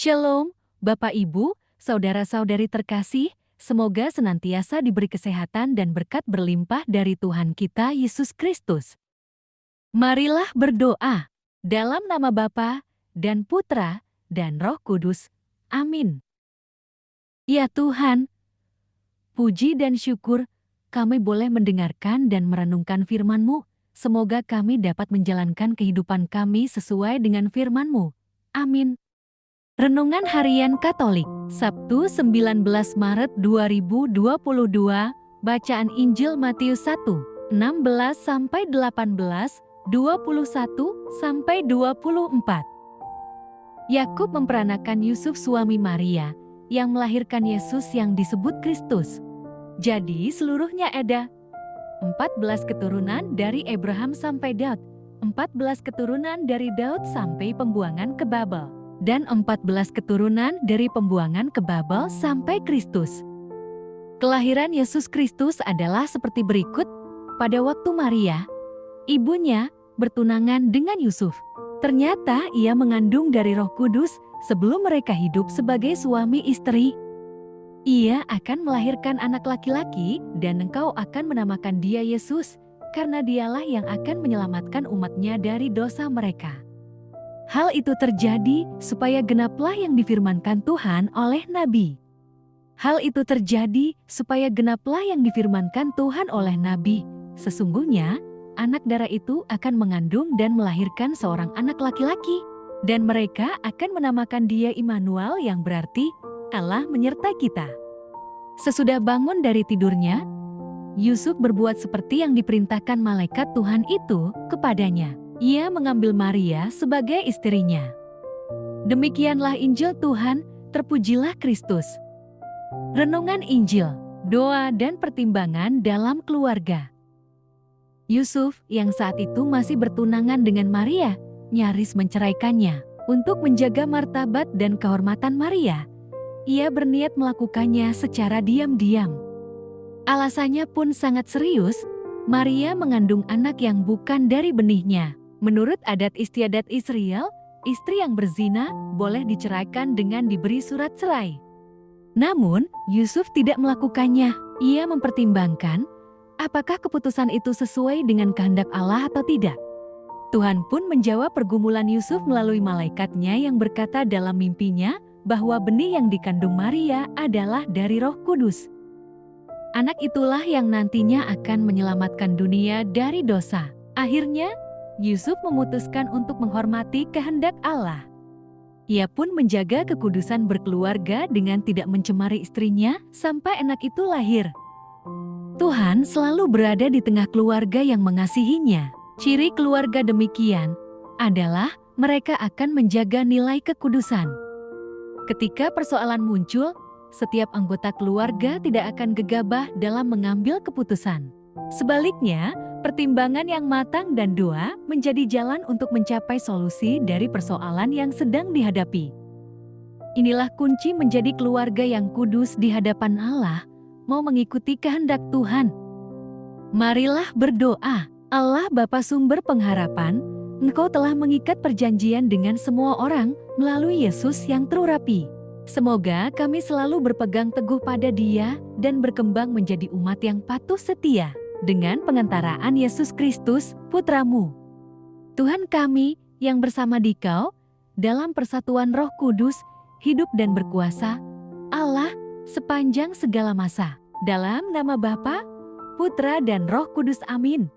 Shalom, Bapak Ibu, saudara-saudari terkasih, semoga senantiasa diberi kesehatan dan berkat berlimpah dari Tuhan kita Yesus Kristus. Marilah berdoa dalam nama Bapa dan Putra dan Roh Kudus. Amin. Ya Tuhan, puji dan syukur kami boleh mendengarkan dan merenungkan firman-Mu. Semoga kami dapat menjalankan kehidupan kami sesuai dengan firman-Mu. Amin. Renungan Harian Katolik, Sabtu 19 Maret 2022, bacaan Injil Matius 1, 16-18, 21-24. Yakub memperanakan Yusuf suami Maria, yang melahirkan Yesus yang disebut Kristus. Jadi seluruhnya ada 14 keturunan dari Abraham sampai Daud, 14 keturunan dari Daud sampai pembuangan ke Babel, dan 14 keturunan dari pembuangan ke Babel sampai Kristus. Kelahiran Yesus Kristus adalah seperti berikut. Pada waktu Maria, ibunya, bertunangan dengan Yusuf, ternyata ia mengandung dari Roh Kudus sebelum mereka hidup sebagai suami istri. Ia akan melahirkan anak laki-laki dan engkau akan menamakan dia Yesus, karena dialah yang akan menyelamatkan umatnya dari dosa mereka. Hal itu terjadi supaya genaplah yang difirmankan Tuhan oleh Nabi. Hal itu terjadi supaya genaplah yang difirmankan Tuhan oleh Nabi. Sesungguhnya, anak darah itu akan mengandung dan melahirkan seorang anak laki-laki. Dan mereka akan menamakan dia Immanuel yang berarti Allah menyertai kita. Sesudah bangun dari tidurnya, Yusuf berbuat seperti yang diperintahkan malaikat Tuhan itu kepadanya. Ia mengambil Maria sebagai istrinya. Demikianlah Injil Tuhan, terpujilah Kristus. Renungan Injil, doa dan pertimbangan dalam keluarga. Yusuf yang saat itu masih bertunangan dengan Maria, nyaris menceraikannya. Untuk menjaga martabat dan kehormatan Maria, ia berniat melakukannya secara diam-diam. Alasannya pun sangat serius. Maria mengandung anak yang bukan dari benihnya. Menurut adat istiadat Israel, istri yang berzina boleh diceraikan dengan diberi surat cerai. Namun, Yusuf tidak melakukannya. Ia mempertimbangkan, apakah keputusan itu sesuai dengan kehendak Allah atau tidak. Tuhan pun menjawab pergumulan Yusuf melalui malaikatnya yang berkata dalam mimpinya bahwa benih yang dikandung Maria adalah dari Roh Kudus. Anak itulah yang nantinya akan menyelamatkan dunia dari dosa. Akhirnya, Yusuf memutuskan untuk menghormati kehendak Allah. Ia pun menjaga kekudusan berkeluarga dengan tidak mencemari istrinya sampai anak itu lahir. Tuhan selalu berada di tengah keluarga yang mengasihinya. Ciri keluarga demikian adalah mereka akan menjaga nilai kekudusan. Ketika persoalan muncul, setiap anggota keluarga tidak akan gegabah dalam mengambil keputusan. Sebaliknya, pertimbangan yang matang dan doa menjadi jalan untuk mencapai solusi dari persoalan yang sedang dihadapi. Inilah kunci menjadi keluarga yang kudus di hadapan Allah, mau mengikuti kehendak Tuhan. Marilah berdoa. Allah Bapa sumber pengharapan, Engkau telah mengikat perjanjian dengan semua orang melalui Yesus yang terurapi. Semoga kami selalu berpegang teguh pada Dia dan berkembang menjadi umat yang patuh setia dengan pengantaraan Yesus Kristus, Putra-Mu. Tuhan kami yang bersama Dikau, dalam persatuan Roh Kudus, hidup dan berkuasa, Allah, sepanjang segala masa. Dalam nama Bapa, Putra dan Roh Kudus. Amin.